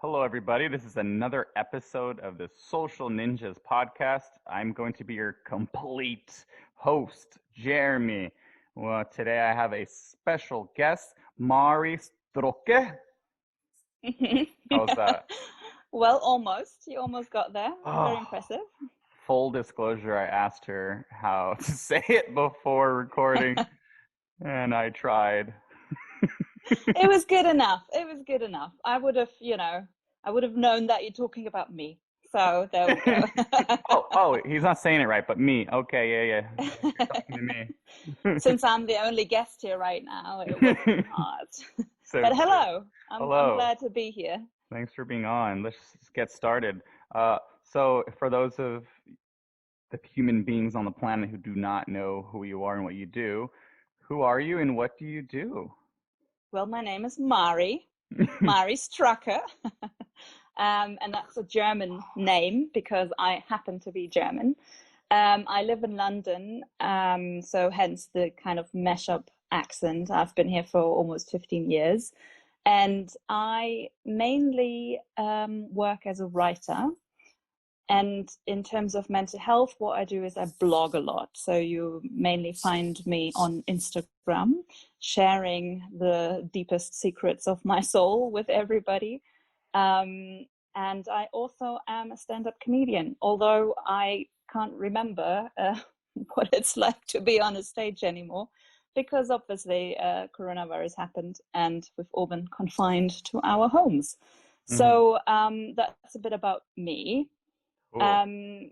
Hello, everybody. This is another episode of the Social Ninjas podcast. I'm going to be your complete host, Jeremy. Well, today I have a special guest, Mari Stracke. How's that? Well, almost. You almost got there. Very Oh, impressive. full disclosure, I asked her how to say it before recording, and I tried. It was good enough. It was good enough. I would have known that you're talking about me. So there we go. Oh, he's not saying it right, but me. Okay, yeah. You're talking Since I'm the only guest here right now, it would have to been me. hard. So But true. hello. I'm Hello. glad to be here. Thanks for being on. Let's get started. So, for those of the human beings on the planet who do not know who you are and what you do, who are you and what do you do? Well, my name is Mari Stracke. And that's a German name because I happen to be German. I live in London, so hence the kind of mash-up accent. I've been here for almost 15 years, and I mainly work as a writer. And in terms of mental health, what I do is I blog a lot. So you mainly find me on Instagram, sharing the deepest secrets of my soul with everybody. And I also am a stand-up comedian, although I can't remember what it's like to be on a stage anymore, because obviously coronavirus happened and we've all been confined to our homes. Hmm. So that's a bit about me. Cool. Um,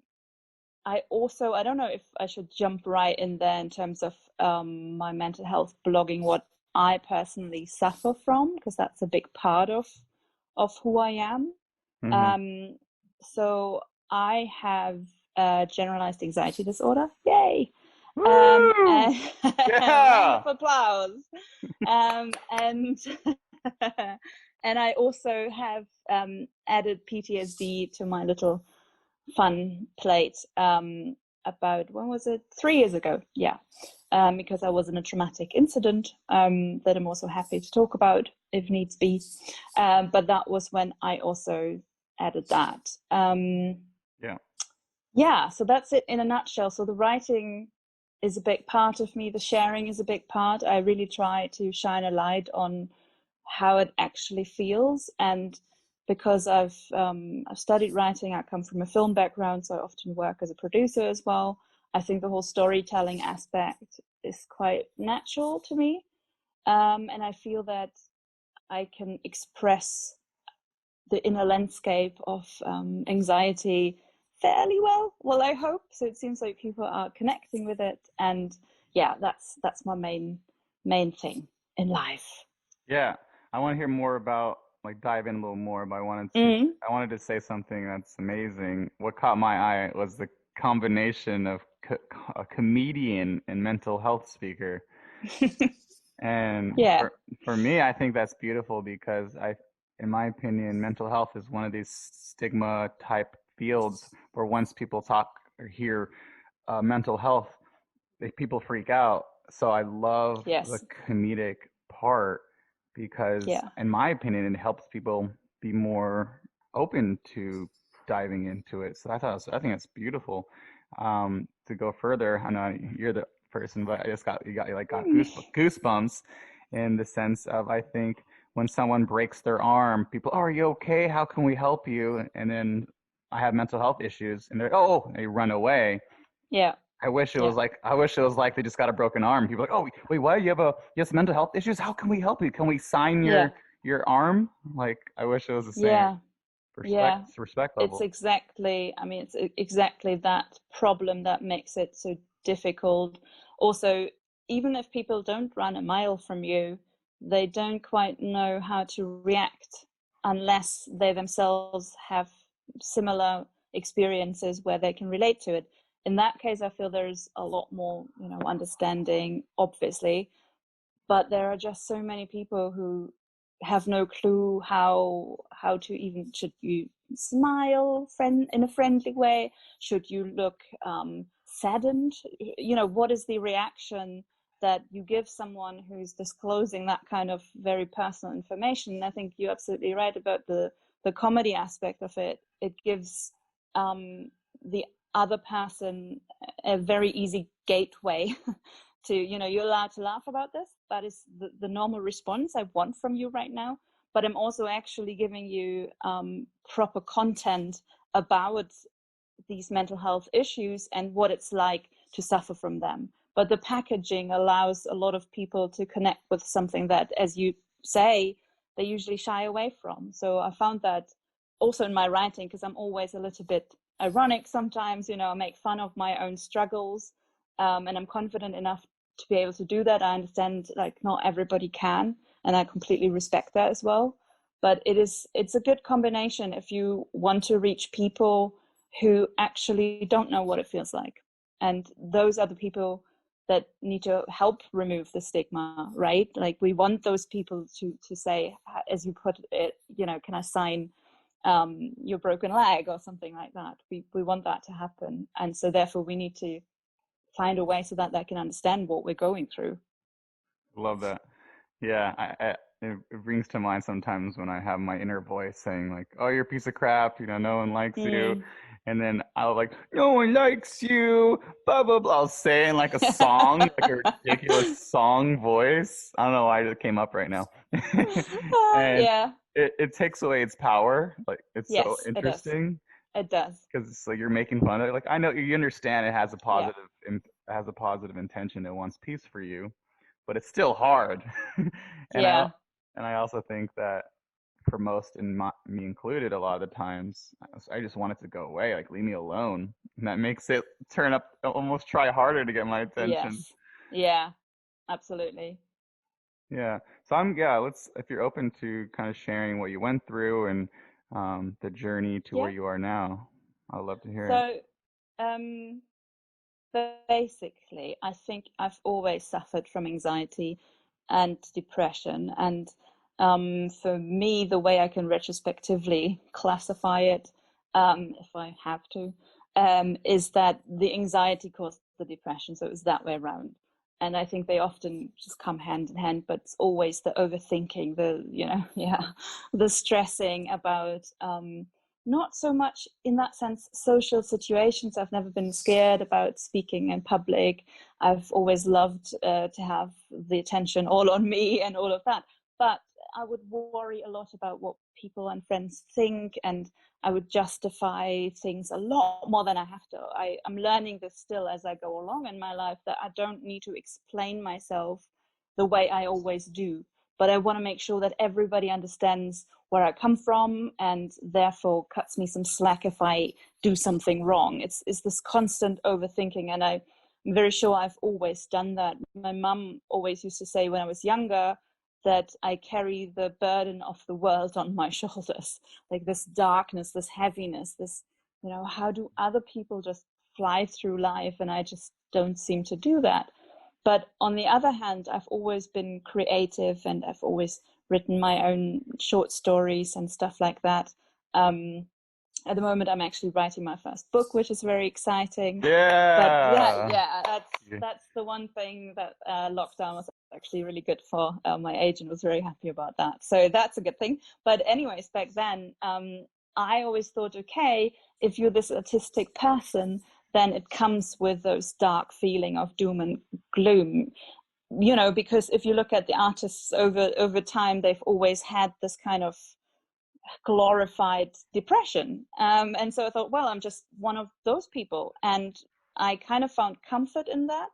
I don't know if I should jump right in there in terms of my mental health blogging, what I personally suffer from, because that's a big part of who I am. Hmm. Um, so I have generalized anxiety disorder. Yay! Woo! And round Yeah! of applause. And and I also have added PTSD to my little fun plate about, when was it? 3 years ago. Yeah. Because I was in a traumatic incident that I'm also happy to talk about if needs be. But that was when I also added that. Yeah. Yeah, so that's it in a nutshell. So the writing is a big part of me, the sharing is a big part. I really try to shine a light on how it actually feels. And because I've studied writing, I come from a film background, so I often work as a producer as well. I think the whole storytelling aspect is quite natural to me. And I feel that I can express the inner landscape of anxiety fairly well. Well, I hope so. It seems like people are connecting with it, and yeah, that's my main thing in life. Yeah. I want to hear more about, like, dive in a little more, but Mm. I wanted to say something that's amazing. What caught my eye was the combination of a comedian and mental health speaker. And Yeah. for me, I think that's beautiful because in my opinion, mental health is one of these stigma type fields where once people talk or hear mental health, people freak out. So I love the Yes. comedic part because, Yeah. in my opinion, it helps people be more open to diving into it. So I think it's beautiful. To go further, I know you're the person, but I just got goosebumps in the sense of I think when someone breaks their arm, people, oh, are you okay? How can we help you? And then I have mental health issues, and they're oh, they run away. Yeah. Yeah. I wish it was like they just got a broken arm. People are like, oh wait, what? You have some mental health issues? How can we help you? Can we sign Yeah. your arm? Like I wish it was the same Yeah. Yeah. respect It's level. exactly, I mean, it's exactly that problem that makes it so difficult. Also, even if people don't run a mile from you, they don't quite know how to react unless they themselves have similar experiences where they can relate to it. In that case, I feel there's a lot more, understanding, obviously, but there are just so many people who have no clue how to even, should you smile in a friendly way, should you look saddened, what is the reaction that you give someone who's disclosing that kind of very personal information. And I think you're absolutely right about the the comedy aspect of it, it gives the other person a very easy gateway to, you're allowed to laugh about this. That is the normal response I want from you right now. But I'm also actually giving you proper content about these mental health issues and what it's like to suffer from them. But the packaging allows a lot of people to connect with something that, as you say, they usually shy away from. So I found that also in my writing, because I'm always a little bit ironic sometimes, I make fun of my own struggles, and I'm confident enough to be able to do that. I understand like not everybody can, and I completely respect that as well. But it's a good combination if you want to reach people who actually don't know what it feels like. And those are the people that need to help remove the stigma, right? Like we want those people to say, as you put it, can I sign your broken leg or something like that? We want that to happen. And so therefore we need to find a way so that they can understand what we're going through. Love that. Yeah, it brings to mind sometimes when I have my inner voice saying like, "Oh, you're a piece of crap," no one likes you, Mm. and then I'll like, "No one likes you," blah blah blah. I'll say in like a song, like a ridiculous song voice. I don't know why it came up right now, and Yeah. it takes away its power. Like it's so Yes, it does. interesting It does. because it's like you're making fun of it. Like I know you understand it has a Yeah. positive intention. It wants peace for you, but it's still hard. and I Yeah. and I also think that for most, and me included, a lot of the times, I just want it to go away. Like leave me alone, and that makes it turn up, almost try harder to get my attention. Yes. Yeah. Absolutely. Yeah. So Let's, if you're open to kind of sharing what you went through and the journey to where Yeah. you are now, I'd love to hear it. So, um, basically, I think I've always suffered from anxiety and depression. And for me, the way I can retrospectively classify it, if I have to, is that the anxiety caused the depression. So it was that way around. And I think they often just come hand in hand, but it's always the overthinking, yeah, the stressing about not so much in that sense social situations. I've never been scared about speaking in public. I've always loved to have the attention all on me and all of that. But I would worry a lot about what people and friends think, and I would justify things a lot more than I have to. I'm learning this still as I go along in my life, that I don't need to explain myself the way I always do. But I want to make sure that everybody understands where I come from, and therefore cuts me some slack if I do something wrong. It's this constant overthinking, and I'm very sure I've always done that. My mum always used to say when I was younger that I carry the burden of the world on my shoulders, like this darkness, this heaviness, this, how do other people just fly through life, and I just don't seem to do that. But on the other hand, I've always been creative, and I've always written my own short stories and stuff like that. At the moment, I'm actually writing my first book, which is very exciting. But yeah, Yeah. yeah, Yeah. that's the one thing that lockdown was actually really good for. My agent was very happy about that, so that's a good thing. But anyways, back then, I always thought, okay, if you're this artistic person, then it comes with those dark feeling of doom and gloom, because if you look at the artists over time, they've always had this kind of glorified depression. And so I thought, well, I'm just one of those people. And I kind of found comfort in that.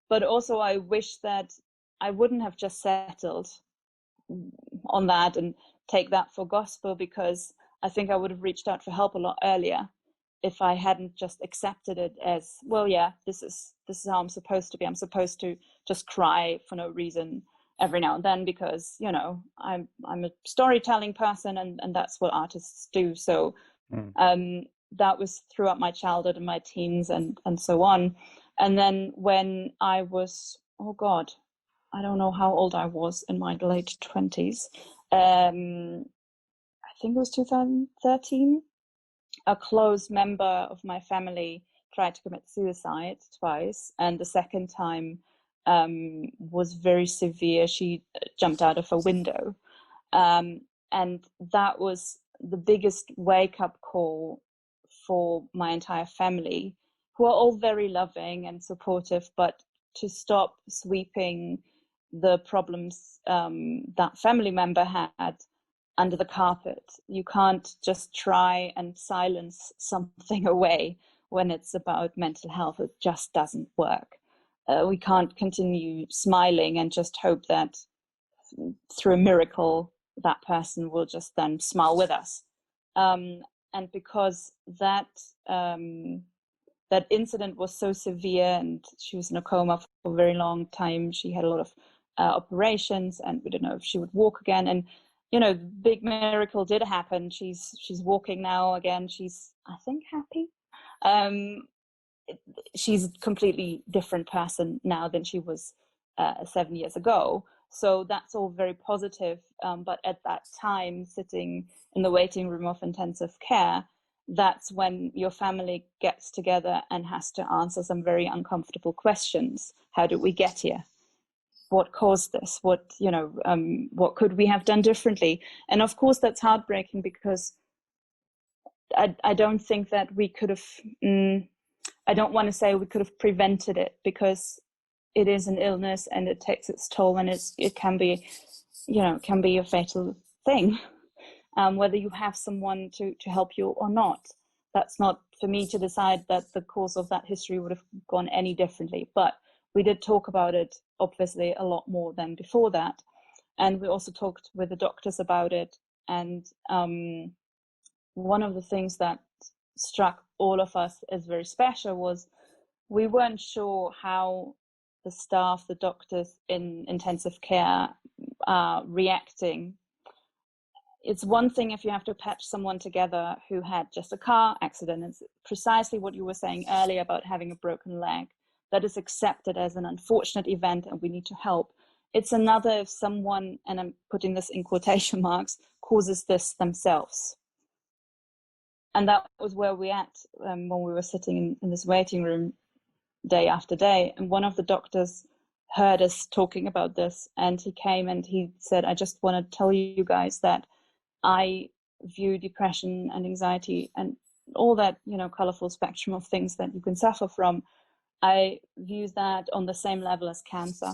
But also, I wish that I wouldn't have just settled on that and take that for gospel, because I think I would have reached out for help a lot earlier if I hadn't just accepted it as, well, yeah, this is how I'm supposed to be. I'm supposed to just cry for no reason every now and then, because I'm a storytelling person, and that's what artists do. So Mm. that was throughout my childhood and my teens and so on. And then when I was, oh God, I don't know how old I was, in my late 20s. I think it was 2013. A close member of my family tried to commit suicide twice, and the second time was very severe. She jumped out of a window, um, and that was the biggest wake-up call for my entire family, who are all very loving and supportive, but to stop sweeping the problems that family member had under the carpet. You can't just try and silence something away when it's about mental health. It just doesn't work. We can't continue smiling and just hope that through a miracle that person will just then smile with us. And because that incident was so severe, and she was in a coma for a very long time. She had a lot of operations, and we don't know if she would walk again. And big miracle did happen. She's walking now again. She's, I think, happy. She's a completely different person now than she was 7 years ago. So that's all very positive. But at that time, sitting in the waiting room of intensive care, that's when your family gets together and has to answer some very uncomfortable questions. How did we get here? What caused this? What could we have done differently? And of course, that's heartbreaking, because I don't think that we could have. I don't want to say we could have prevented it, because it is an illness and it takes its toll, and it can be, it can be a fatal thing. Whether you have someone to help you or not. That's not for me to decide that the course of that history would have gone any differently. But we did talk about it, obviously, a lot more than before that. And we also talked with the doctors about it. And one of the things that struck all of us as very special was we weren't sure how the staff, the doctors in intensive care, are reacting. It's one thing if you have to patch someone together who had just a car accident. It's precisely what you were saying earlier about having a broken leg. That is accepted as an unfortunate event and we need to help. It's another if someone, and I'm putting this in quotation marks, causes this themselves. And that was where we at when we were sitting in this waiting room day after day. And one of the doctors heard us talking about this, and he came and he said, I just want to tell you guys that I view depression and anxiety and all that, colorful spectrum of things that you can suffer from. I view that on the same level as cancer.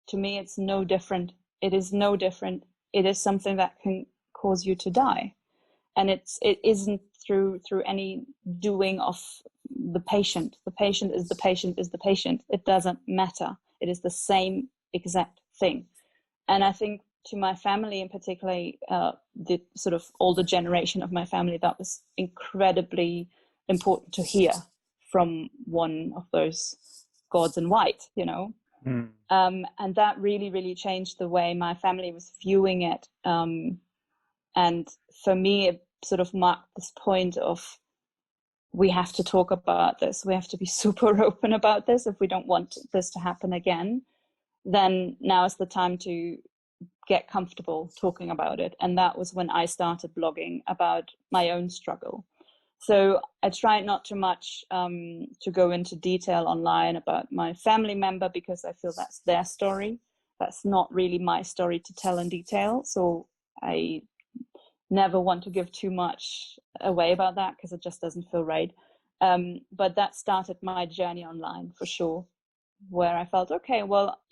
To me, it's no different. It is no different. It is something that can cause you to die. And it isn't through any doing of the patient. The patient is the patient is the patient. It doesn't matter. It is the same exact thing. And I think to my family, and particularly the sort of older generation of my family, that was incredibly important to hear from one of those gods in white, Mm. And that really, really changed the way my family was viewing it. And for me, it sort of marked this point of, we have to talk about this. We have to be super open about this. If we don't want this to happen again, then now is the time to get comfortable talking about it. And that was when I started blogging about my own struggle. So I tried not too much to go into detail online about my family member, because I feel that's their story. That's not really my story to tell in detail. So I never want to give too much away about that, because it just doesn't feel right. But that started my journey online for sure, where I felt, okay, well,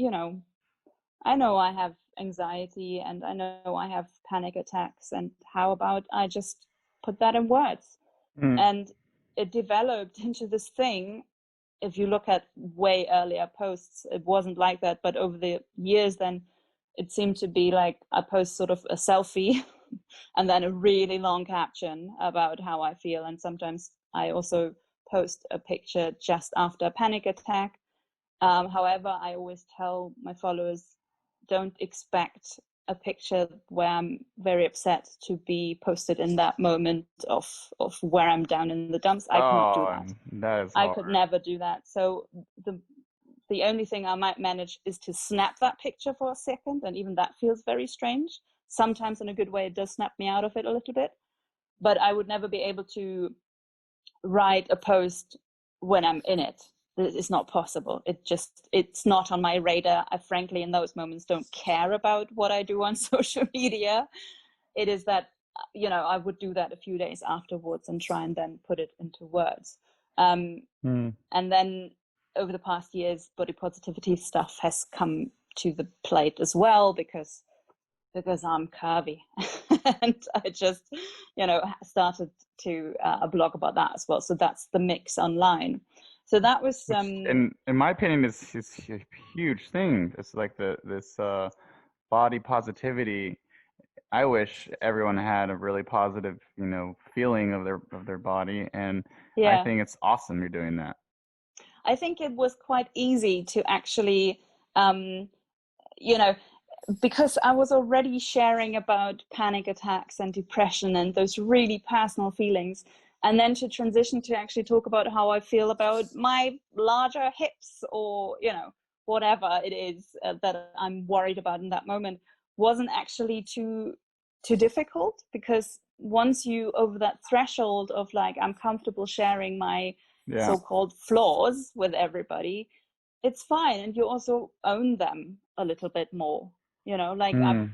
I know I have anxiety and I know I have panic attacks, and how about I just put that in words? Mm. And it developed into this thing. If you look at way earlier posts, it wasn't like that, but over the years then it seemed to be like I post sort of a selfie and then a really long caption about how I feel. And sometimes I also post a picture just after a panic attack. However, I always tell my followers, don't expect a picture where I'm very upset to be posted in that moment of where I'm down in the dumps. I cannot do Oh, that. that is I could hard. never do that. So the only thing I might manage is to snap that picture for a second, and even that feels very strange. Sometimes in a good way, it does snap me out of it a little bit, but I would never be able to write a post when I'm in it. It's not possible. It's not on my radar. I frankly, in those moments, don't care about what I do on social media. It is that I would do that a few days afterwards and try and then put it into words. Um, Mm. and then over the past years, body positivity stuff has come to the plate as well, because I'm curvy. And I just, started to a blog about that as well. So that's the mix online. So that was Which, in my opinion, is a huge thing. It's like this body positivity. I wish everyone had a really positive, feeling of their body, and I yeah. think it's awesome you're doing that. I think it was quite easy to actually, um, you know, because I was already sharing about panic attacks and depression and those really personal feelings. And then to transition to actually talk about how I feel about my larger hips, or, whatever it is that I'm worried about in that moment, wasn't actually too difficult, because once you over that threshold of like, I'm comfortable sharing my Yeah. so-called flaws with everybody, it's fine. And you also own them a little bit more, like Mm.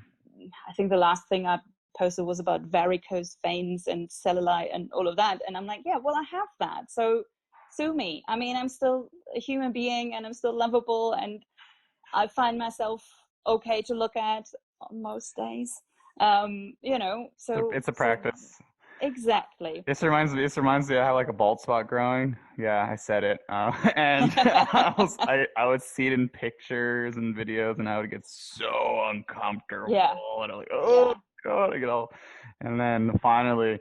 I think the last thing I posted was about varicose veins and cellulite and all of that, and I'm like, yeah, well, I have that, so sue me. I mean, I'm still a human being and I'm still lovable, and I find myself okay to look at on most days. So It's a practice. exactly. This reminds me. I have like a bald spot growing. Yeah, I said it. And I would see it in pictures and videos, and I would get so Yeah, uncomfortable, and I'm like, oh yeah. God, I get all. And then finally,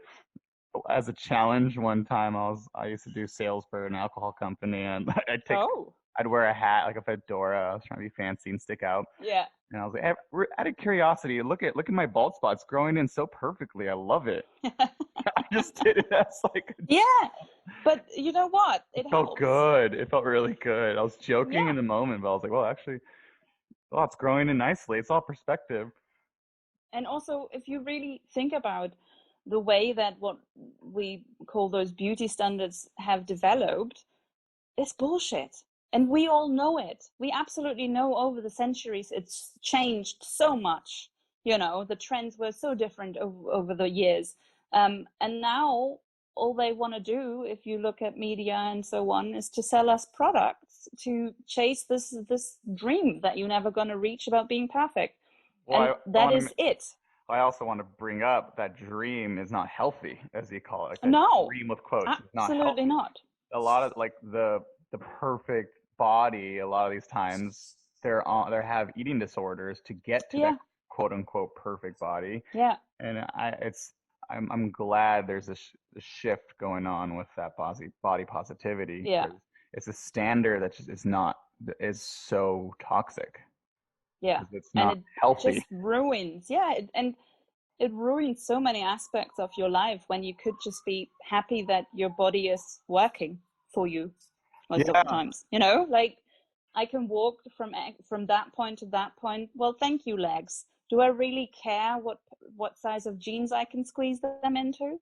as a challenge, one time I used to do sales for an alcohol company, and Oh, I'd wear a hat like a fedora. I was trying to be fancy and stick out. yeah. And I was like, out of curiosity, look at my bald spots growing in so perfectly. I love it. I just did it as like Yeah, but you know what, it it felt helps. good. It felt really good. I was joking Yeah. in the moment, but I was like, well, actually, oh, it's growing in nicely. It's all perspective. And also, if you really think about the way that what we call those beauty standards have developed, it's bullshit. And we all know it. We absolutely know over the centuries it's changed so much. The trends were so different over the years. And now all they want to do, if you look at media and so on, is to sell us products to chase this dream that you're never going to reach about being perfect. Well, And that is it. I also want to bring up that dream is not healthy, as you call it. Like that No, dream with quotes is not absolutely healthy. not. A lot of like the perfect body, a lot of these times they have eating disorders to get to that Yeah, quote unquote perfect body. yeah, And I'm glad there's a shift going on with that body positivity, yeah, because it's a standard that just is so toxic yeah. because it's And not it healthy. just ruins, and it ruins so many aspects of your life when you could just be happy that your body is working for you most of the Yeah, times. Like, I can walk from that point to that point. Well, thank you, legs. Do I really care what size of jeans I can squeeze them into?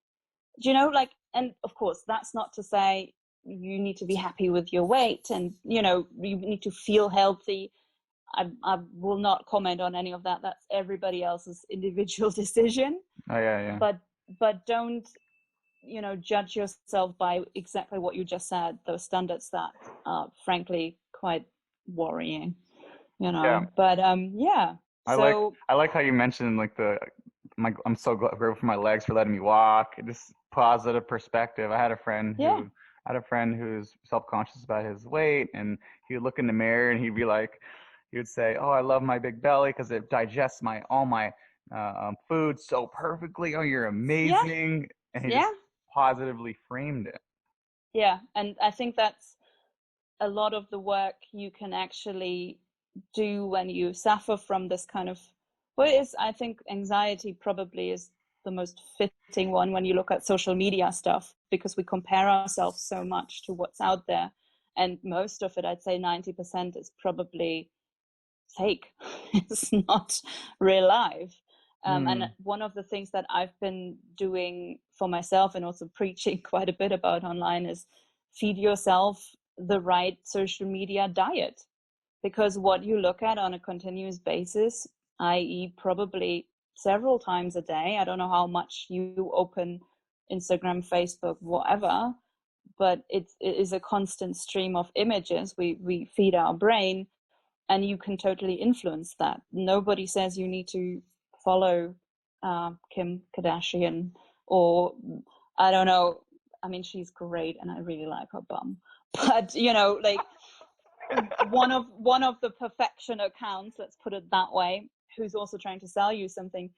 Do you know, like, and of course, that's not to say you need to be happy with your weight, and you need to feel healthy. I will not comment on any of that. That's everybody else's individual decision. oh yeah, yeah, But don't, judge yourself by exactly what you just said. Those standards that are frankly quite worrying. yeah. But yeah. I like So I like how you mentioned like I'm so grateful for my legs for letting me walk. Just positive perspective. yeah, I had a friend who's self-conscious about his weight, and he would look in the mirror and he would say, "Oh, I love my big belly because it digests my all my food so perfectly. Oh, you're yeah, amazing." And he yeah, just positively framed it. yeah. And I think that's a lot of the work you can actually do when you suffer from this kind of, well, it is, I think anxiety probably is the most fitting one when you look at social media stuff, because we compare ourselves so much to what's out there, and most of it, I'd say 90%, is probably fake. It's not real life. And Hmm. one of the things that I've been doing for myself and also preaching quite a bit about online is feed yourself the right social media diet, because what you look at on a continuous basis, i.e., probably several times a day. I don't know how much you open Instagram, Facebook, whatever, but it is a constant stream of images we feed our brain, and you can totally influence that. Nobody says you need to follow Kim Kardashian, or I don't know. I mean, she's great, and I really like her bum. But like one of the perfection accounts, let's put it that way, who's also trying to sell you something.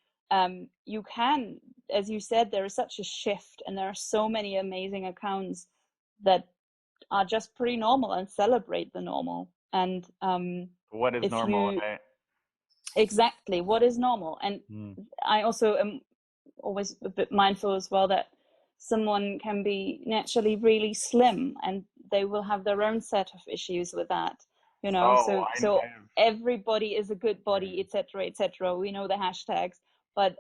You can, as you said, there is such a shift, and there are so many amazing accounts that are just pretty normal and celebrate the normal. And What is if normal, you right? exactly what is normal. And Mm. I also am always a bit mindful as well that someone can be naturally really slim, and they will have their own set of issues with that, Oh, so I've everybody is a good body, experienced. etc., etc. We know the hashtags, but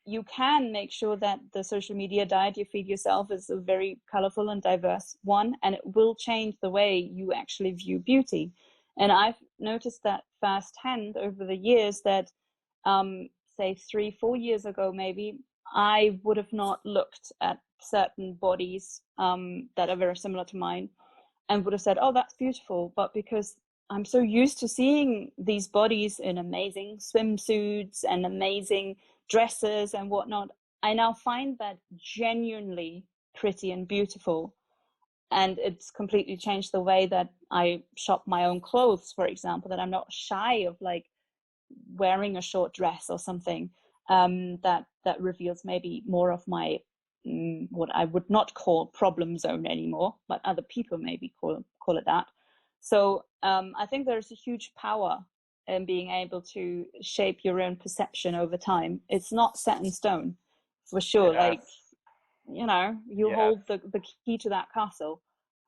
you can make sure that the social media diet you feed yourself is a very colorful and diverse one, and it will change the way you actually view beauty. And I've noticed that firsthand over the years that say 3-4 years ago maybe, I would have not looked at certain bodies that are very similar to mine and would have said, oh, that's beautiful. But because I'm so used to seeing these bodies in amazing swimsuits and amazing dresses and whatnot, I now find that genuinely pretty and beautiful. And it's completely changed the way that I shop my own clothes, for example, that I'm not shy of like wearing a short dress or something that reveals maybe more of my what I would not call problem zone anymore, but other people maybe call it that. So I think there's a huge power in being able to shape your own perception over time. It's not set in stone, for sure. Like, Yes. you Yes. hold the key to that castle.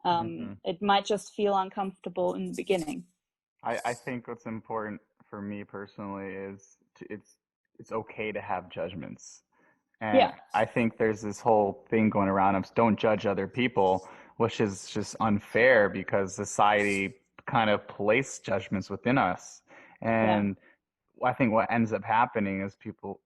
Hmm. It might just feel uncomfortable in the beginning. I think what's important for me personally is it's okay to have judgments. And Yeah, I think there's this whole thing going around of don't judge other people, which is just unfair because society kind of placed judgments within us. yeah, And I think what ends up happening is people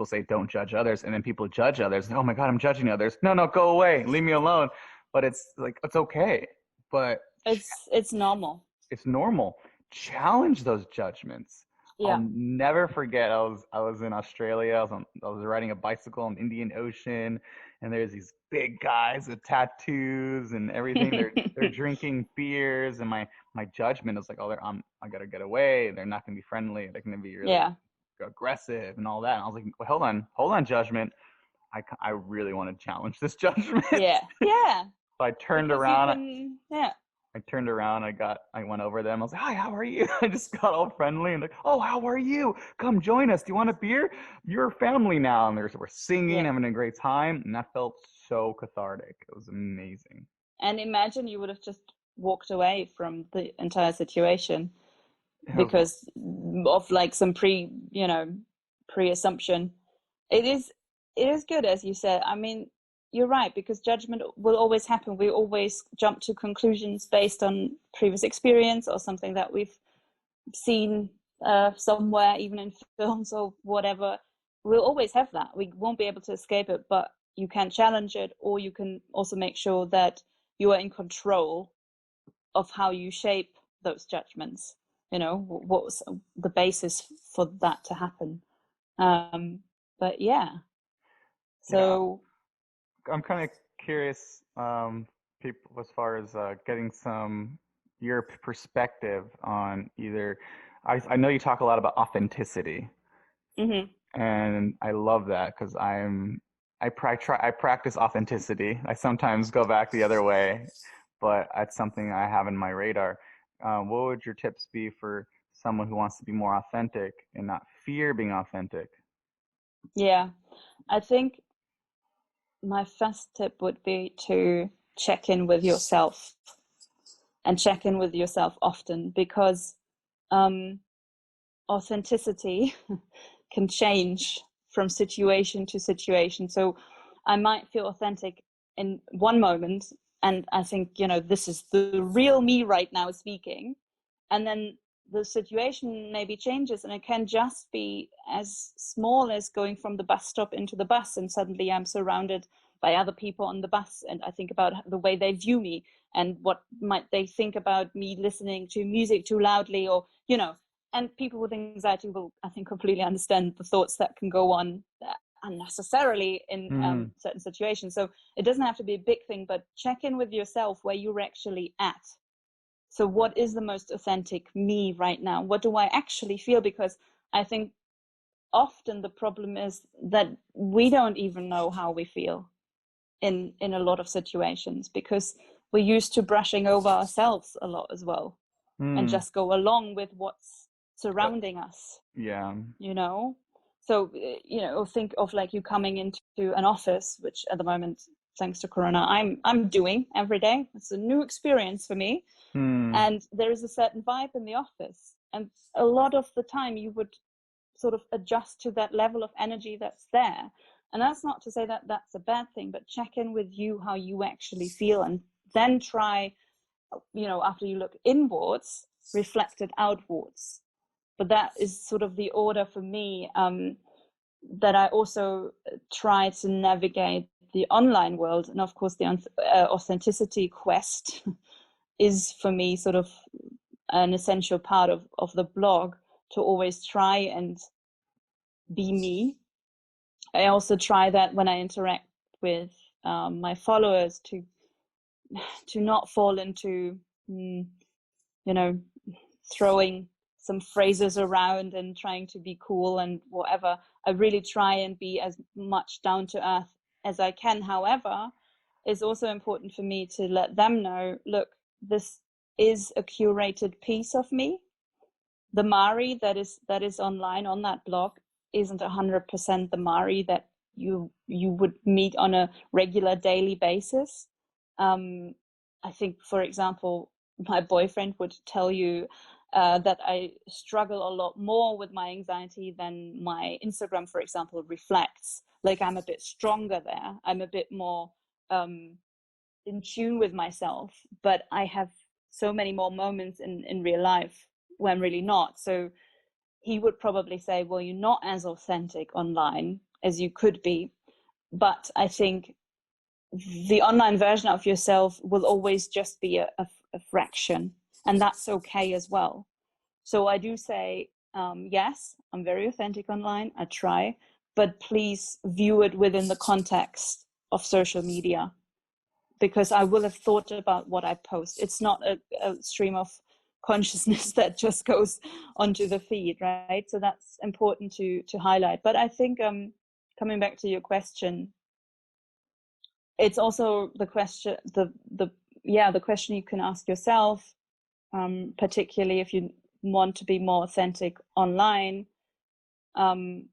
say don't judge others, and then people judge others. Oh my God, I'm judging others. No, no, go away, leave me alone. But it's like it's okay, but it's normal. it's normal. Challenge those judgments. I'll Yeah, never forget. I was in Australia. I was riding a bicycle on the Indian Ocean, and there's these big guys with tattoos and everything. They're drinking beers, and my judgment is like, oh, I gotta get away. They're not gonna be friendly. They're gonna be really yeah, aggressive and all that. And I was like, well, hold on, judgment. I really want to challenge this judgment. yeah, yeah. So I turned Because you around. can, yeah, I turned around, I went over them. I was like, "Hi, how are you?" I just got all friendly and like, "Oh, how are you? Come join us. Do you want a beer? You're family now." And we're singing, yeah. having a great time, and that felt so cathartic. It was amazing. And imagine you would have just walked away from the entire situation It was, because of like some pre-assumption. It is, it is good, as you said. I mean, you're right, because judgment will always happen. We always jump to conclusions based on previous experience or something that we've seen somewhere, even in films or whatever. We'll always have that. We won't be able to escape it, but you can challenge it, or you can also make sure that you are in control of how you shape those judgments. What was the basis for that to happen? But yeah, yeah, so I'm kind of curious, people, as far as getting some your perspective on either. I know you talk a lot about authenticity, mhm. and I love that because I practice authenticity. I sometimes go back the other way, but that's something I have in my radar. What would your tips be for someone who wants to be more authentic and not fear being authentic? Yeah, I think my first tip would be to check in with yourself, and check in with yourself often, because um, authenticity can change from situation to situation. So I might feel authentic in one moment, and I think, this is the real me right now speaking. And then the situation maybe changes, and it can just be as small as going from the bus stop into the bus, and suddenly I'm surrounded by other people on the bus, and I think about the way they view me and what might they think about me listening to music too loudly, or and people with anxiety will, I think, completely understand the thoughts that can go on unnecessarily in Mm. certain situations. So it doesn't have to be a big thing, but check in with yourself where you're actually at. So what is the most authentic me right now? What do I actually feel? Because I think often the problem is that we don't even know how we feel in a lot of situations, because we're used to brushing over ourselves a lot as well, and Mm. just go along with what's Uh, surrounding us, yeah. you know so think of like you coming into an office, which at the moment, thanks to corona, I'm doing every day. It's a new experience for me, Mm. and there is a certain vibe in the office, and a lot of the time you would sort of adjust to that level of energy that's there. And that's not to say that that's a bad thing, but check in with you how you actually feel, and then try, after you look inwards, reflect it outwards. But that is sort of the order for me, that I also try to navigate the online world. And of course, the authenticity quest is for me sort of an essential part of the blog, to always try and be me. I also try that when I interact with my followers, to not fall into, you know, throwing some phrases around and trying to be cool and whatever. I really try and be as much down to earth as I can. However, it's also important for me to let them know, look, this is a curated piece of me. The Mari that is online on that blog isn't 100% the Mari that you would meet on a regular daily basis. I think, for example, my boyfriend would tell you that I struggle a lot more with my anxiety than my Instagram, for example, reflects. Like, I'm a bit stronger there. I'm a bit more in tune with myself, but I have so many more moments in real life where I'm really not. So he would probably say, well, you're not as authentic online as you could be. But I think the online version of yourself will always just be a fraction, and that's okay as well. So I do say, yes, I'm very authentic online. I try, but please view it within the context of social media, because I will have thought about what I post. It's not a stream of consciousness that just goes onto the feed, right? So that's important to highlight. But I think, coming back to your question, it's also the question, the question you can ask yourself, particularly if you want to be more authentic online, um,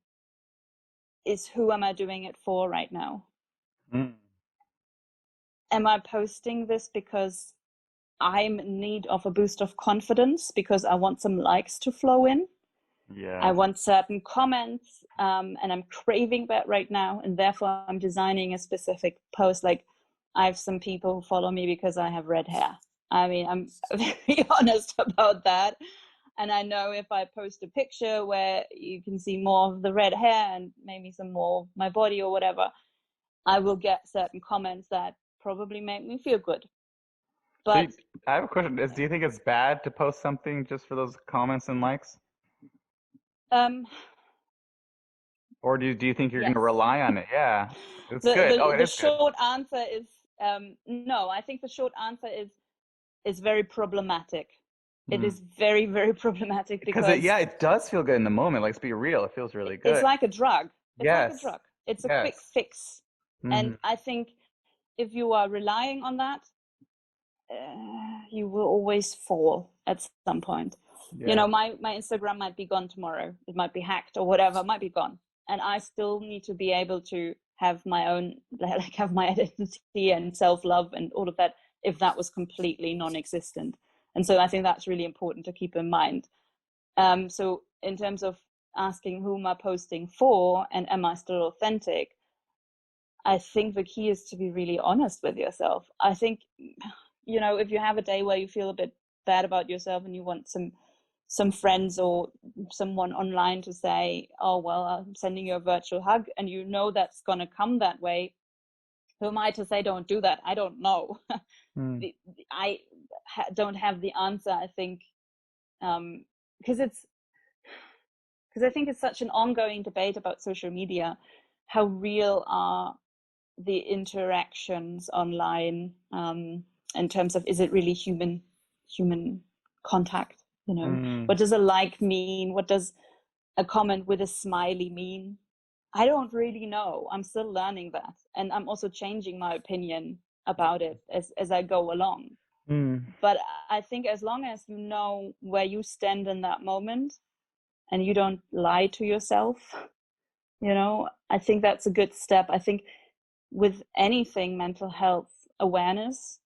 is, who am I doing it for right now? Mm. Am I posting this because I'm in need of a boost of confidence, because I want some likes to flow in? I Yes. want certain comments, and I'm craving that right now, and therefore I'm designing a specific post. Like, I have some people who follow me because I have red hair. I mean, I'm very honest about that. And I know if I post a picture where you can see more of the red hair and maybe some more of my body or whatever, I will get certain comments that probably make me feel good. So But I have a question. Do you think it's bad to post something just for those comments and likes? um, Or do you think you're going yes. to rely on it? Yeah, it's the, good. Oh, the it the is good. short answer is, no. I think the short answer is very problematic. It Hmm. is very, very problematic, Because because it does feel good in the moment. Let's be real. It feels really it's good. like a drug. It's like a Yes. drug. It's a quick Yes. fix. Hmm. And I think if you are relying on that, you will always fall at some point. Yes. My Instagram might be gone tomorrow. It might be hacked or whatever. It might be gone, and I still need to be able to have my own, like, have my identity and self love and all of that. If that was completely non-existent, and so I think that's really important to keep in mind. So in terms of asking who am I posting for and am I still authentic, I think the key is to be really honest with yourself. I think, if you have a day where you feel a bit bad about yourself and you want some some friends or someone online to say, oh, well, I'm sending you a virtual hug, and you know that's going to come that way. Who am I to say don't do that? I don't know. Mm. I don't have the answer, I think, because I think it's such an ongoing debate about social media. How real are the interactions online, in terms of, is it really human contact? Mm. What does a like mean? What does a comment with a smiley mean? I don't really know. I'm still learning that, and I'm also changing my opinion about it as I go along. Mm. But I think as long as you know where you stand in that moment and you don't lie to yourself, I think that's a good step. I think with anything, mental health awareness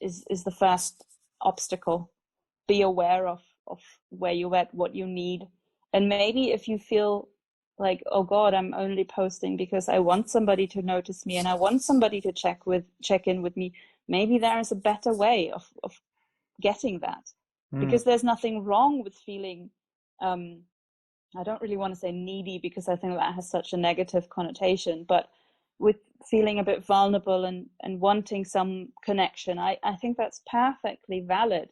is the first obstacle. Be aware of where you're at, what you need. And maybe if you feel like, oh God, I'm only posting because I want somebody to notice me and I want somebody to check in with me, maybe there is a better way of getting that. Mm. Because there's nothing wrong with feeling, I don't really want to say needy because I think that has such a negative connotation, but with feeling a bit vulnerable and wanting some connection, I think that's perfectly valid.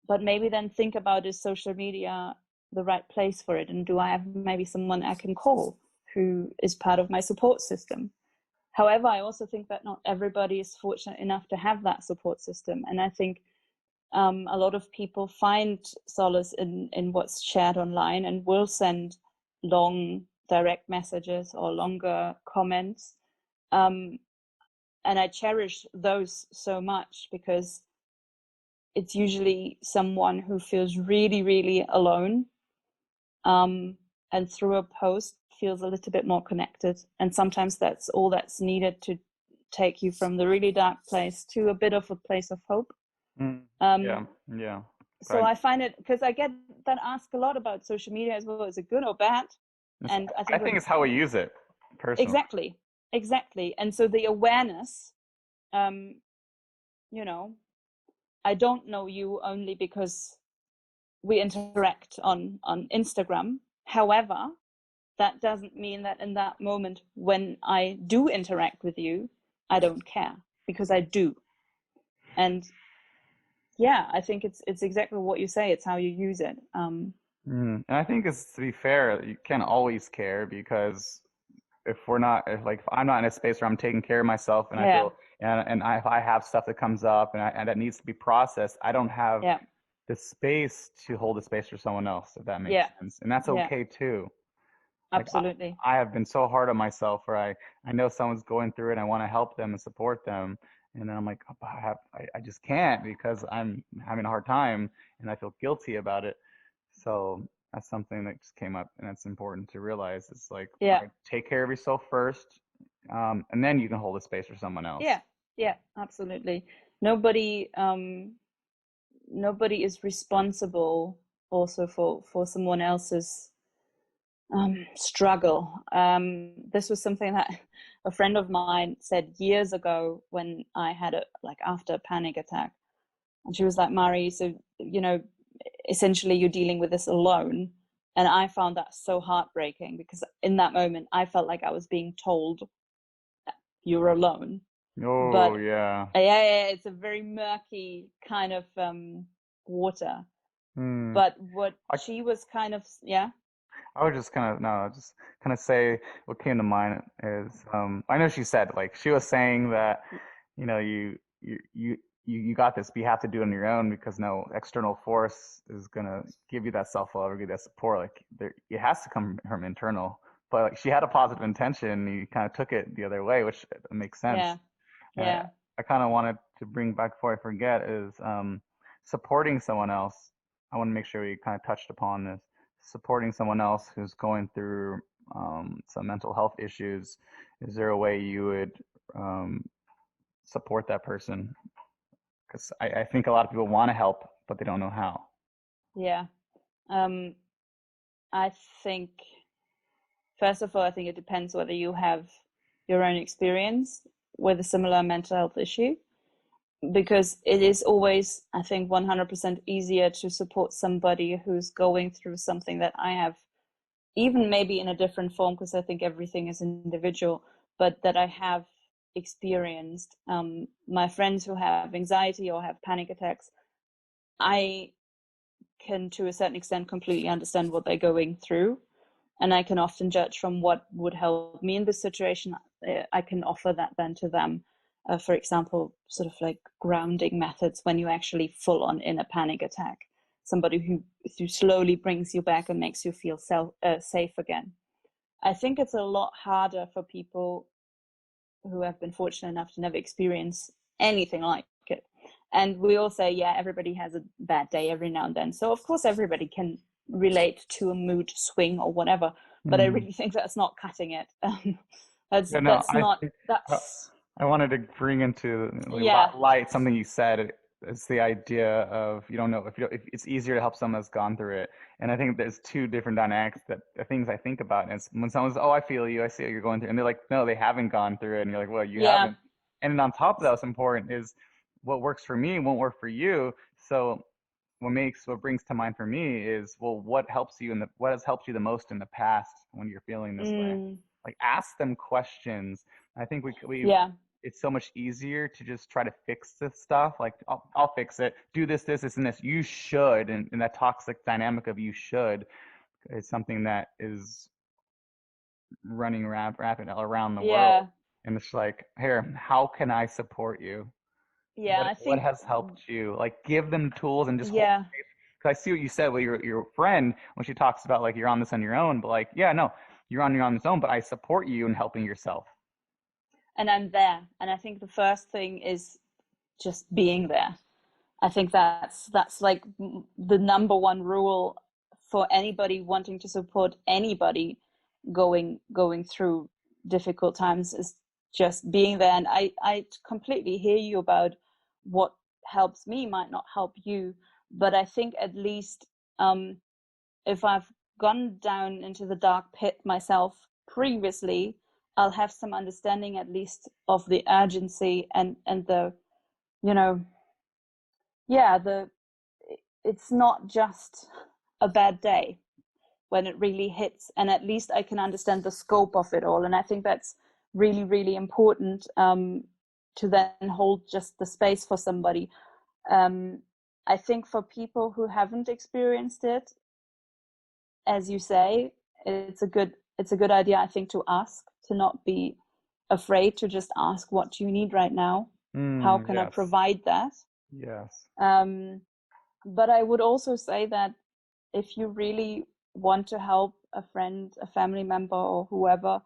But maybe then think about, is social media the right place for it? And do I have maybe someone I can call who is part of my support system? However, I also think that not everybody is fortunate enough to have that support system. And I think a lot of people find solace in what's shared online and will send long direct messages or longer comments. And I cherish those so much because it's usually someone who feels really, really alone, and through a post feels a little bit more connected. And sometimes that's all that's needed to take you from the really dark place to a bit of a place of hope. Mm. Um, Yeah. Yeah. so But I find it, because I get that asked a lot about social media as well. Is it good or bad? And I I think think with it's how we use it, personally. exactly, exactly. And so the awareness, um, you know, I don't know you only because we interact on Instagram. However, that doesn't mean that in that moment when I do interact with you, I don't care, because I do. And yeah, I think it's exactly what you say. It's how you use it. Mm. And I think it's, to be fair, you can't always care because if we're not, if I'm not in a space where I'm taking care of myself and I Yeah, feel, if I have stuff that comes up and that needs to be processed, I don't have yeah, the space to hold the space for someone else, if that makes yeah, sense. And that's yeah, okay too. Like absolutely. I have been so hard on myself where I know someone's going through it and I want to help them and support them. And then I'm like, oh, I just can't because I'm having a hard time and I feel guilty about it. So that's something that just came up, and it's important to realize. It's like, all Yeah, right, take care of yourself first, and then you can hold a space for someone else. yeah, yeah, absolutely. Nobody, nobody is responsible also for someone else's struggle. This was something that a friend of mine said years ago when I had after a panic attack, and she was like, "Mari, so essentially you're dealing with this alone." And I found that so heartbreaking because in that moment I felt like I was being told you're alone. Oh But yeah. yeah, it's a very murky kind of water. Hmm. But what I she was kind of, yeah, I would just kind of no, just kind of say what came to mind is I know she said like she was saying that you got this, but you have to do it on your own because no external force is gonna give you that self love or give you that support. Like it has to come from internal. But like she had a positive intention, and you kind of took it the other way, which makes sense. yeah, And I, yeah, I kind of wanted to bring back before I forget is supporting someone else. I want to make sure we kind of touched upon this. Supporting someone else who's going through some mental health issues. Is there a way you would um, support that person? Because I think a lot of people want to help, but they don't know how. yeah. Um, I think, first of all, I think it depends whether you have your own experience with a similar mental health issue. because it is always, I think, 100% easier to support somebody who's going through something that I have, even maybe in a different form, because I think everything is individual, but that I have experienced. My friends who have anxiety or have panic attacks, I can, to a certain extent, completely understand what they're going through. And I can often judge from what would help me in this situation. I can offer that then to them. For example, sort of like grounding methods when you actually full on in a panic attack. Somebody who slowly brings you back and makes you feel safe again. I think it's a lot harder for people who have been fortunate enough to never experience anything like it. And we all say, yeah, everybody has a bad day every now and then. So of course everybody can relate to a mood swing or whatever. But I Mm. really think that's not cutting it. Yeah, no, That's not uh, that's I wanted to bring into like yeah, light something you said. It's the idea of you don't know if it's easier to help someone that's gone through it. And I think there's two different dynamics that the things I think about. And it's when someone's, oh, I feel you, I see what you're going through, and they're like, no, they haven't gone through it, and you're like, well, you yeah, haven't. And then on top of that, what's important is what works for me won't work for you. So what brings to mind for me is, well, what has helped you the most in the past when you're feeling this way? mm, Like ask them questions. I think we yeah, it's so much easier to just try to fix this stuff. Like I'll fix it. Do this, and this. You should, and that toxic dynamic of you should is something that is running rapid around the world. yeah, And it's like, here, how can I support you? yeah. I What think has helped you? Like give them tools and just hold yeah. space. Because I see what you said with your friend when she talks about like you're on this on your own, but like, yeah, no, you're on this own, but I support you in helping yourself. And I'm there. And I think the first thing is just being there. I think that's like the number one rule for anybody wanting to support anybody going through difficult times, is just being there. And I completely hear you about what helps me might not help you, but I think at least if I've gone down into the dark pit myself previously, I'll have some understanding at least of the urgency and the, you know, yeah, the it's not just a bad day when it really hits, and at least I can understand the scope of it all. And I think that's really, really important, to then hold just the space for somebody. um, I think for people who haven't experienced it, as you say, it's a good idea, I think, to ask, to not be afraid, to just ask, what do you need right now, how can I Yes. provide that. Yes. um, but I would also say that if you really want to help a friend, a family member, or whoever,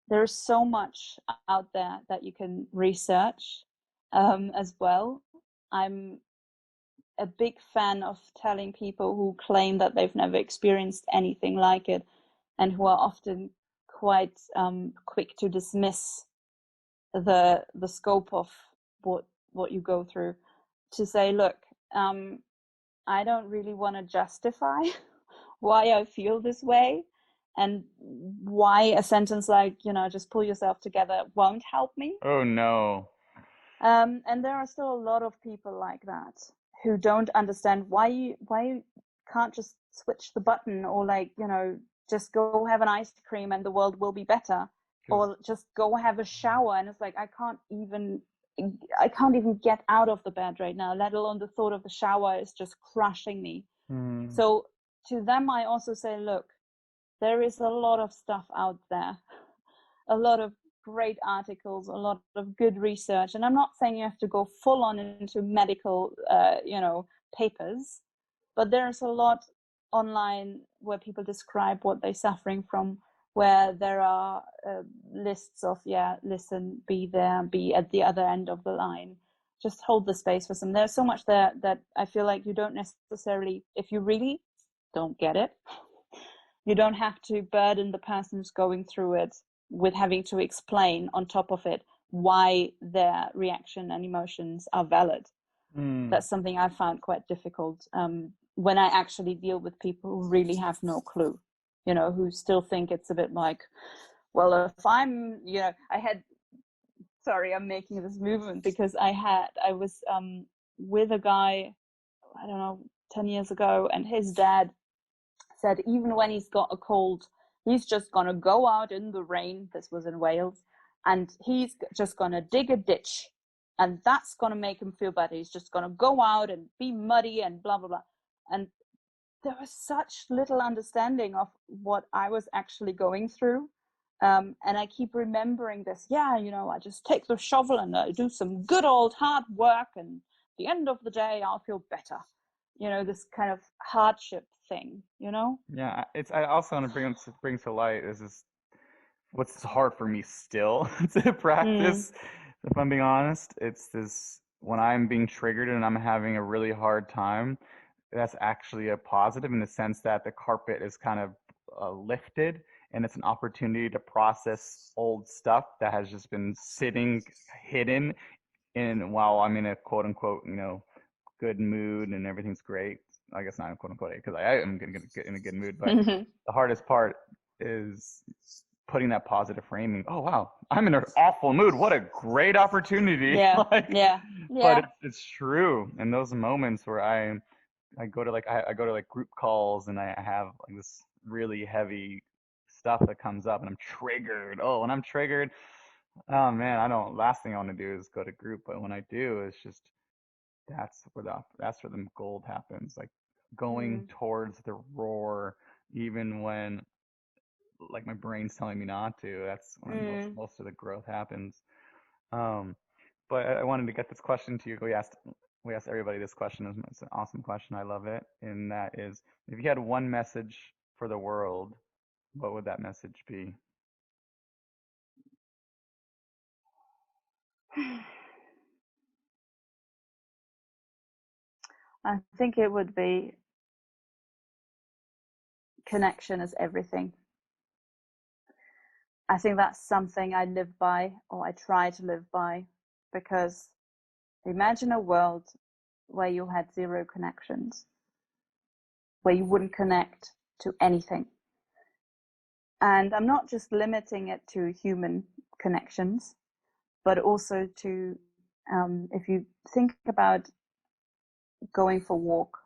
there's so much out there that you can research, as well. I'm a big fan of telling people who claim that they've never experienced anything like it, and who are often quite quick to dismiss the scope of what you go through, to say, look, I don't really want to justify why I feel this way, and why a sentence like, just pull yourself together won't help me. Oh no. And there are still a lot of people like that who don't understand why you can't just switch the button, or like, just go have an ice cream and the world will be better, Because or just go have a shower. And it's like, I can't even get out of the bed right now, let alone the thought of the shower is just crushing me. mm, So to them, I also say, look, there is a lot of stuff out there, a lot of great articles, a lot of good research. And I'm not saying you have to go full on into medical, papers, but there's a lot online where people describe what they're suffering from, where there are lists of, yeah, listen, be there, be at the other end of the line. Just hold the space for some. There's so much there that I feel like you don't necessarily, if you really don't get it, you don't have to burden the person who's going through it with having to explain on top of it why their reaction and emotions are valid. mm. That's something I found quite difficult, when I actually deal with people who really have no clue, who still think it's a bit like, well, if I'm, I had sorry, I'm making this movement because I was with a guy, I don't know, 10 years ago, and his dad said even when he's got a cold, he's just gonna go out in the rain. This was in Wales, and he's just gonna dig a ditch, and that's gonna make him feel better. He's just gonna go out and be muddy and blah blah blah. And there was such little understanding of what I was actually going through. And I keep remembering this. Yeah, I just take the shovel and I do some good old hard work, and at the end of the day, I'll feel better. This kind of hardship thing. Yeah, I also want to bring to light is what's hard for me still to Mm, practice. If I'm being honest, it's this when I'm being triggered and I'm having a really hard time. That's actually a positive in the sense that the carpet is kind of lifted and it's an opportunity to process old stuff that has just been sitting hidden in while I'm in a quote unquote, good mood and everything's great. I guess not quote unquote because I am going to get in a good mood, but mhm. the hardest part is putting that positive framing. Oh wow, I'm in an awful mood. What a great opportunity! Yeah, Like, yeah, but yeah. it's true. In those moments where I go to I go to like group calls and I have like this really heavy stuff that comes up and I'm triggered. Oh, when I'm triggered, oh man, I don't. Last thing I want to do is go to group, but when I do, it's just that's where the gold happens. Like going Mm, towards the roar, even when like my brain's telling me not to. That's when mm. most of the growth happens. Um, but I wanted to get this question to you. We asked everybody this question. It's an awesome question. I love it. And that is, if you had one message for the world, what would that message be? I think it would be connection is everything. I think that's something I live by, or I try to live by, because imagine a world where you had zero connections, where you wouldn't connect to anything. And I'm not just limiting it to human connections, but also to, if you think about going for a walk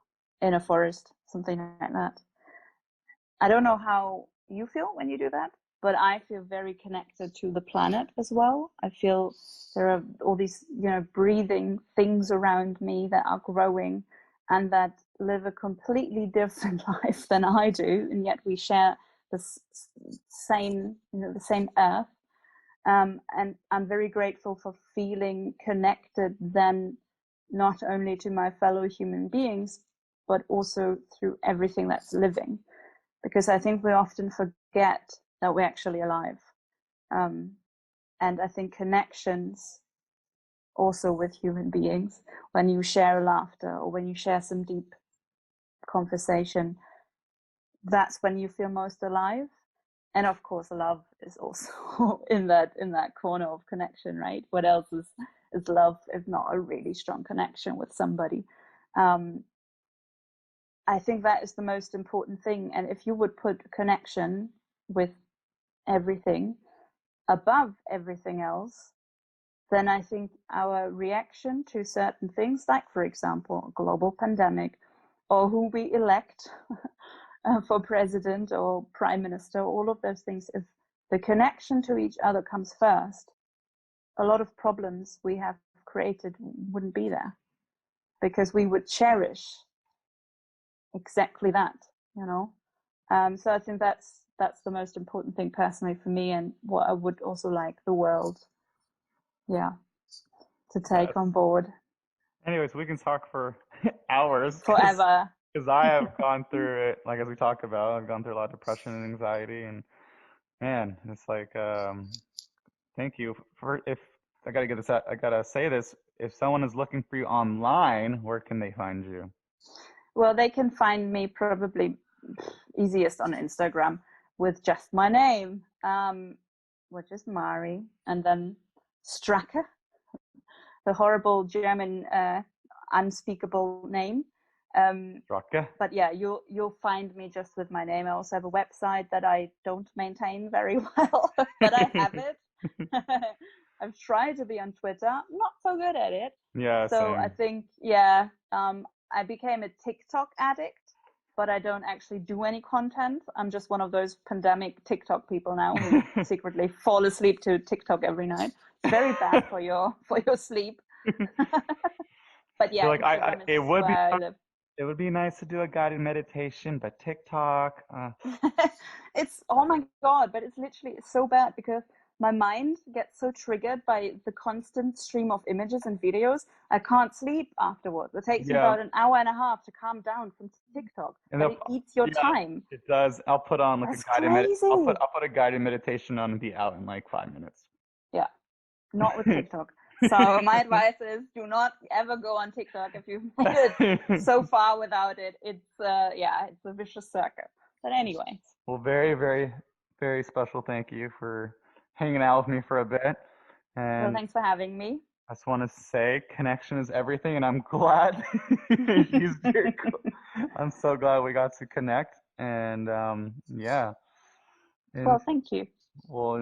in a forest, something like that. I don't know how you feel when you do that, but I feel very connected to the planet as well. I feel there are all these, breathing things around me that are growing and that live a completely different life than I do, and yet we share the same earth. And I'm very grateful for feeling connected then, not only to my fellow human beings, but also through everything that's living. Because I think we often forget that we're actually alive. Um, and I think connections also with human beings, when you share laughter or when you share some deep conversation, that's when you feel most alive. And of course, love is also in that corner of connection, right? What else is love if not a really strong connection with somebody? Um, I think that is the most important thing. And if you would put connection with everything above everything else, then I think our reaction to certain things, like, for example, a global pandemic, or who we elect for president or prime minister, all of those things, if the connection to each other comes first, a lot of problems we have created wouldn't be there, because we would cherish exactly that, you know. So I think that's the most important thing personally for me, and what I would also like the world, yeah, to take Yes. on board Anyways, we can talk for hours forever. because I have gone through it. Like as we talked about, I've gone through a lot of depression and anxiety, and man, it's like thank you for if I gotta get this out, I gotta say this. If someone is looking for you online, where can they find you? Well, they can find me probably easiest on Instagram with just my name, which is Mari, and then Stracke, the horrible German unspeakable name. Stracke. But yeah, you'll find me just with my name. I also have a website that I don't maintain very well, but I have it. I've tried to be on Twitter. I'm not so good at it. Yeah, So I same. think, yeah, I became a TikTok addict, but I don't actually do any content. I'm just one of those pandemic TikTok people now who secretly fall asleep to TikTok every night. It's very bad for your sleep. But Feel yeah, like Instagram is where I live. it would be nice to do a guided meditation, but TikTok, It's, oh my God, but it's literally so bad because my mind gets so triggered by the constant stream of images and videos. I can't sleep afterwards. It takes me yeah. about an hour and a half to calm down from TikTok, And but they'll, it eats your yeah, time. it does. I'll put on like a That's crazy. I'll put a guided meditation on and be out in like 5 minutes. Yeah, not with TikTok. So my advice is do not ever go on TikTok if you've made it so far without it. It's yeah, it's a vicious circle. But anyway, Well, very, very, very special thank you for hanging out with me for a bit. well, And thanks for having me. I just want to say connection is everything, and I'm glad you used your. I'm so glad we got to connect, and yeah. And Well, thank you. well,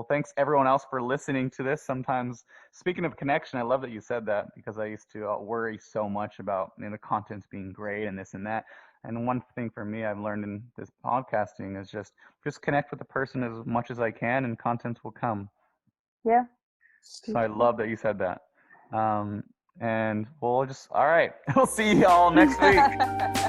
thanks everyone else for listening to this. Sometimes, speaking of connection, I love that you said that because I used to worry so much about the contents being great and this and that. And one thing for me I've learned in this podcasting is just connect with the person as much as I can, and content will come. Yeah, So I beautiful. love that you said that. And we'll just all right. We'll see y'all next week.